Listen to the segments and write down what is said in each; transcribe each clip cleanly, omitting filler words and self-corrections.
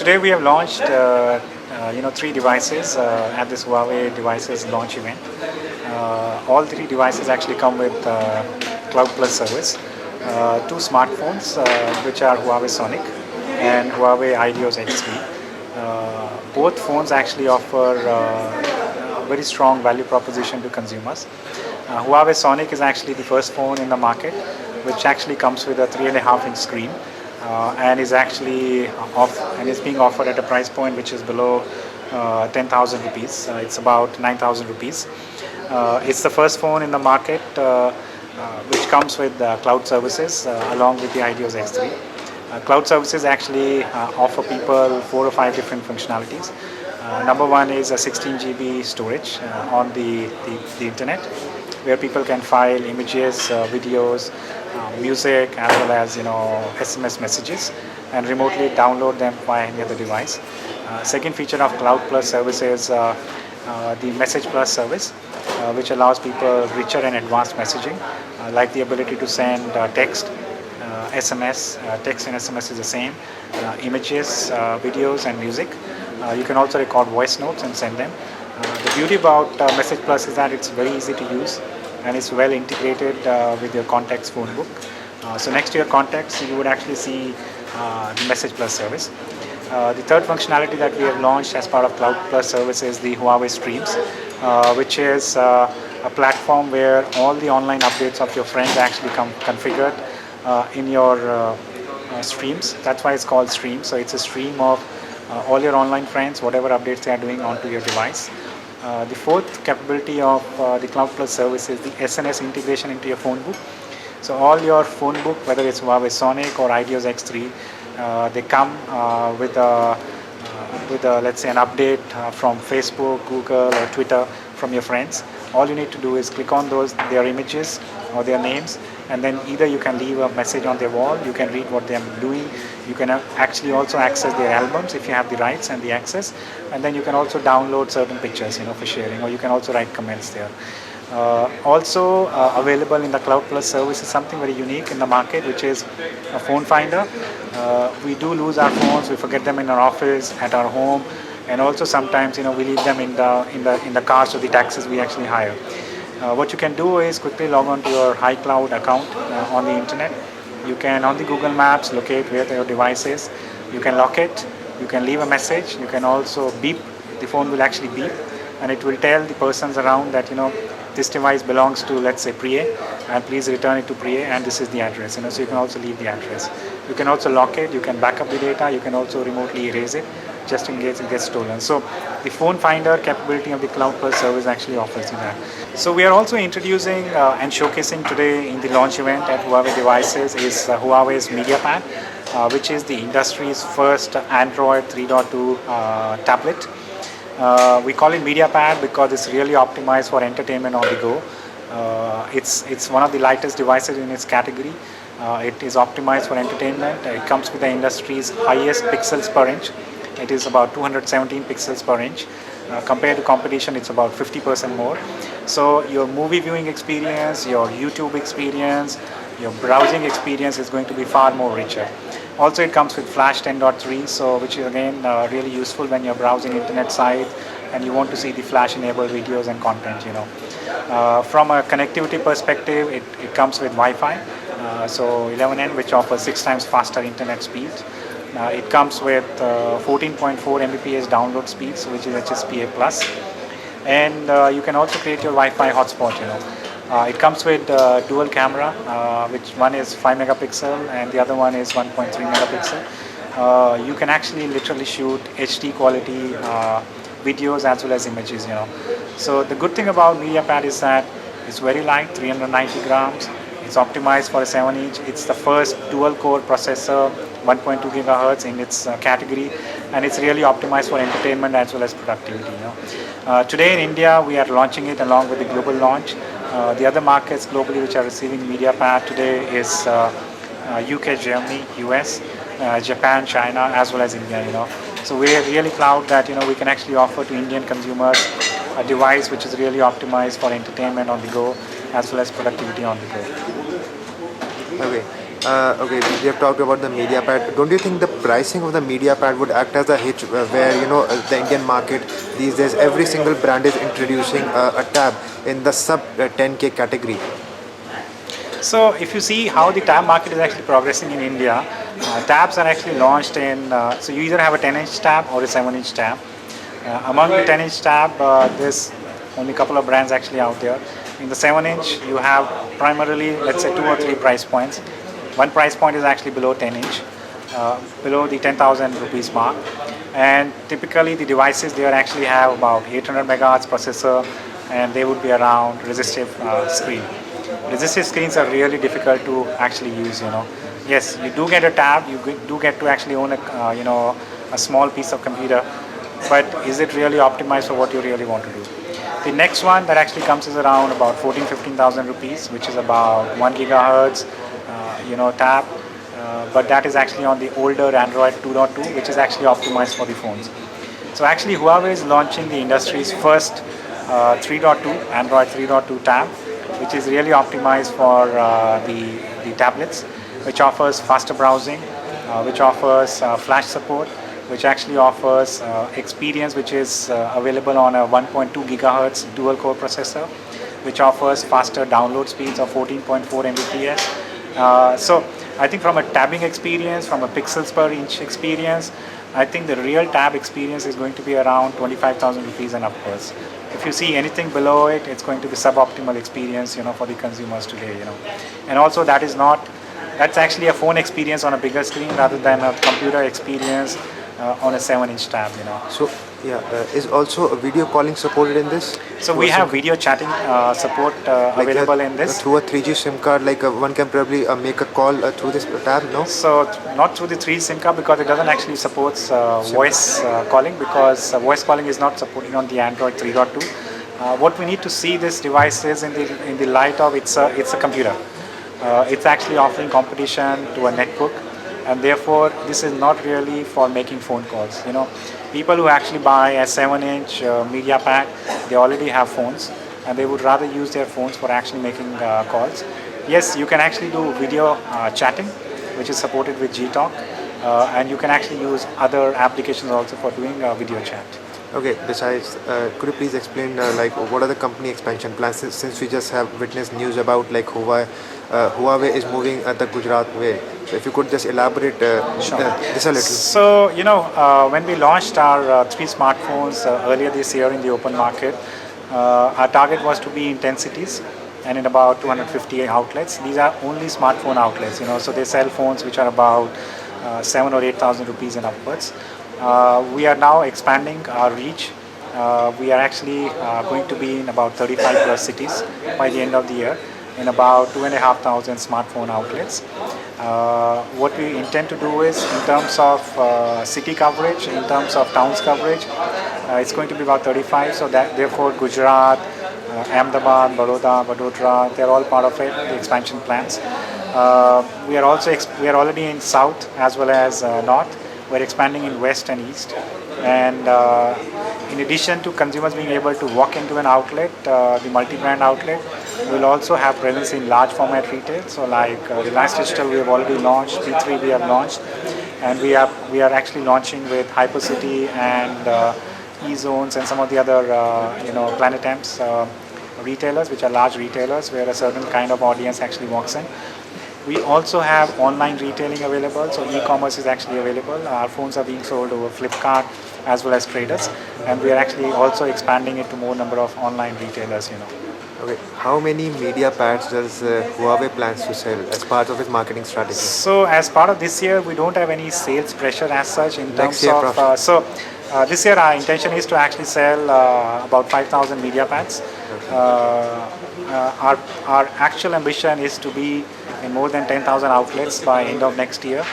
today we have launched three devices at this Huawei devices launch event. All three devices actually come with Cloud Plus service. Two smartphones which are Huawei Sonic and Huawei Ideos X3. Both phones actually offer very strong value proposition to consumers. Huawei Sonic is actually the first phone in the market which actually comes with a 3.5-inch screen and is actually is being offered at a price point which is below 10,000 rupees. It's about 9,000 rupees. It's the first phone in the market which comes with cloud services along with the Ideos X3. Cloud services actually offer people 4 or 5 different functionalities. Number one is a 16 GB storage on the internet, where people can file images, videos, music, as well as SMS messages, and remotely download them via any other device. Second feature of Cloud Plus service is the Message Plus service, which allows people richer and advanced messaging, like the ability to send text, SMS. Text and SMS is the same. Images, videos, and music. You can also record voice notes and send them. The beauty about Message Plus is that it's very easy to use and it's well integrated with your contacts phone book. So next to your contacts, you would actually see the Message Plus service. The third functionality that we have launched as part of Cloud Plus service is the Huawei Streams, which is a platform where all the online updates of your friends actually come configured in your streams. That's why it's called Stream. So it's a stream of all your online friends, whatever updates they are doing onto your device. The fourth capability of the Cloud Plus service is the SNS integration into your phone book. So all your phone book, whether it's Huawei Sonic or Ideos X3, they come with let's say an update from Facebook, Google, or Twitter from your friends. All you need to do is click on their images or their names, and then either you can leave a message on their wall, you can read what they're doing, you can actually also access their albums if you have the rights and the access, and then you can also download certain pictures for sharing, or you can also write comments there. Also available in the Cloud Plus service is something very unique in the market, which is a phone finder. We do lose our phones, we forget them in our office, at our home, and also sometimes we leave them in the cars or the taxis we actually hire. What you can do is quickly log on to your iCloud account on the internet. You can, on the Google Maps, locate where your device is. You can lock it, you can leave a message, you can also beep. The phone will actually beep, and it will tell the persons around that this device belongs to, let's say, Priya, and please return it to Priya, and this is the address. So you can also leave the address. You can also lock it, you can back up the data, you can also remotely erase it just in case it gets stolen. So the phone finder capability of the Cloud Plus service actually offers you that. So we are also introducing and showcasing today in the launch event at Huawei devices is Huawei's MediaPad, which is the industry's first Android 3.2 tablet. We call it MediaPad because it's really optimized for entertainment on the go. It's one of the lightest devices in its category. It is optimized for entertainment. It comes with the industry's highest pixels per inch. It is about 217 pixels per inch. Compared to competition, it's about 50% more. So your movie viewing experience, your YouTube experience, your browsing experience is going to be far more richer. Also, it comes with Flash 10.3, so which is again really useful when you're browsing internet sites and you want to see the Flash-enabled videos and content. From a connectivity perspective, it comes with Wi-Fi, so 11N, which offers 6 times faster internet speed. It comes with 14.4 Mbps download speeds, which is HSPA+, and you can also create your Wi-Fi hotspot. It comes with dual camera, which one is 5 megapixel and the other one is 1.3 megapixel. You can actually literally shoot HD quality videos as well as images. So the good thing about MediaPad is that it's very light, 390 grams. It's optimized for a 7-inch. It's the first dual-core processor, 1.2 gigahertz in its category, and it's really optimized for entertainment as well as productivity. Today in India, we are launching it along with the global launch. The other markets globally which are receiving MediaPad today is UK, Germany, US, Japan, China, as well as India. So we're really proud that we can actually offer to Indian consumers a device which is really optimized for entertainment on the go as well as productivity on the go. Okay. Okay, we have talked about the media pad. Don't you think the pricing of the media pad would act as a hitch where the Indian market these days every single brand is introducing a tab in the sub 10K category? So if you see how the tab market is actually progressing in India, tabs are actually launched in, so you either have a 10-inch tab or a 7-inch tab. Among the 10-inch tab, there's only a couple of brands actually out there. In the 7-inch, you have primarily, let's say, two or three price points. One price point is actually below 10-inch, below the 10,000 rupees mark. And typically the devices there actually have about 800 megahertz processor, and they would be around resistive screen. Resistive screens are really difficult to actually use. Yes, you do get a tab, you do get to actually own a small piece of computer, but is it really optimized for what you really want to do? The next one that actually comes is around about 15,000 rupees, which is about 1 gigahertz tab, but that is actually on the older Android 2.2, which is actually optimized for the phones. So actually Huawei is launching the industry's first 3.2 Android 3.2 tab, which is really optimized for the tablets, which offers faster browsing, which offers flash support, which actually offers experience which is available on a 1.2 gigahertz dual core processor, which offers faster download speeds of 14.4 Mbps. So I think from a tabbing experience, from a pixels per inch experience, I think the real tab experience is going to be around 25,000 rupees and upwards. If you see anything below it, it's going to be suboptimal experience, for the consumers today. And also that's actually a phone experience on a bigger screen rather than a computer experience on a 7-inch tab. So yeah, is also video calling supported in this? So we have video chatting support available in this. Through a 3G SIM card, like one can probably make a call through this tab, no? So not through the 3 SIM card, because it doesn't actually support voice calling, because voice calling is not supported on the Android 3.2. What we need to see this device is in the light of it's a computer. It's actually offering competition to a netbook, and therefore this is not really for making phone calls. People who actually buy a 7-inch media pack, they already have phones, and they would rather use their phones for actually making calls. Yes, you can actually do video chatting, which is supported with Gtalk, and you can actually use other applications also for doing video chat. Okay, besides, could you please explain what are the company expansion plans, since we just have witnessed news about like Huawei is moving the Gujarat way. So if you could just elaborate this a little. So when we launched our 3 smartphones earlier this year in the open market, our target was to be in 10 cities and in about 250 outlets. These are only smartphone outlets, so they sell phones which are about 7 or 8,000 rupees and upwards. We are now expanding our reach. We are actually going to be in about 35 plus cities by the end of the year, in about 2,500 smartphone outlets. What we intend to do is, in terms of city coverage, in terms of towns coverage, it's going to be about 35. So that therefore Gujarat, Ahmedabad, Baroda, Vadodara, they're all part of it, the expansion plans. We are already in south as well as north. We're expanding in west and east. And in addition to consumers being able to walk into an outlet, the multi-brand outlet, we'll also have presence in large format retail. So like Reliance Digital, we have already launched, P3 we have launched, and we are actually launching with Hypercity and E-Zones and some of the other Planet M's retailers, which are large retailers where a certain kind of audience actually walks in. We also have online retailing available, so e-commerce is actually available. Our phones are being sold over Flipkart as well as traders, and we are actually also expanding it to more number of online retailers. Okay, how many media pads does Huawei plans to sell as part of its marketing strategy? So as part of this year, we don't have any sales pressure as such in terms of. This year our intention is to actually sell about 5,000 media pads. Our actual ambition is to be in more than 10,000 outlets by end of next year,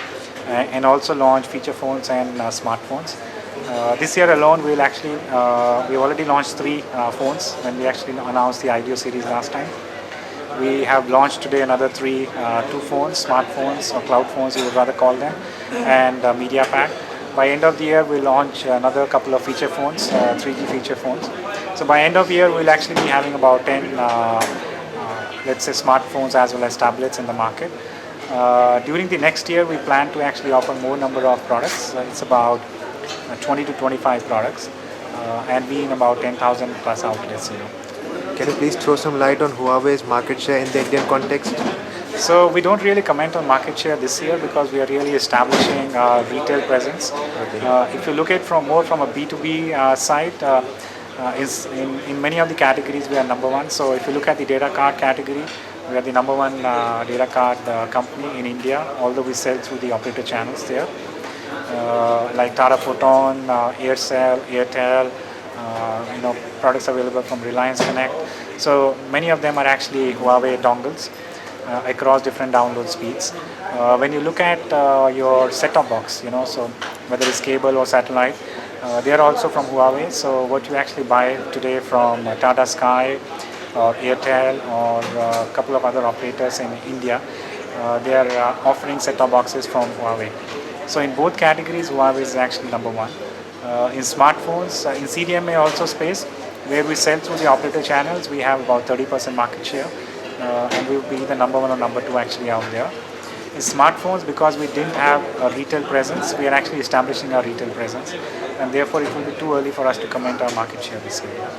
and also launch feature phones and smartphones. This year alone, we already launched 3 phones when we actually announced the IDEO series last time. We have launched today another 2 phones, smartphones or cloud phones, you would rather call them, and media pack. By end of the year, we'll launch another couple of feature phones, 3G feature phones. So by end of the year, we'll actually be having about 10, let's say, smartphones as well as tablets in the market. During the next year, we plan to actually offer more number of products. It's about 20 to 25 products, and be in about 10,000 plus outlets. Can you please throw some light on Huawei's market share in the Indian context? So we don't really comment on market share this year because we are really establishing retail presence. If you look at from a B2B side, is in many of the categories we are number one. So if you look at the data card category, we are the number one data card company in India, although we sell through the operator channels there, like Tata Photon, Aircel, Airtel, products available from Reliance Connect. So many of them are actually Huawei dongles across different download speeds. When you look at your set-top box, so whether it's cable or satellite, they are also from Huawei. So what you actually buy today from Tata Sky or Airtel or a couple of other operators in India, they are offering set-top boxes from Huawei. So in both categories, Huawei is actually number one. In smartphones, in CDMA also space, where we sell through the operator channels, we have about 30% market share, and we will be the number one or number two actually out there. In smartphones, because we didn't have a retail presence, we are actually establishing our retail presence, and therefore it will be too early for us to comment our market share this year.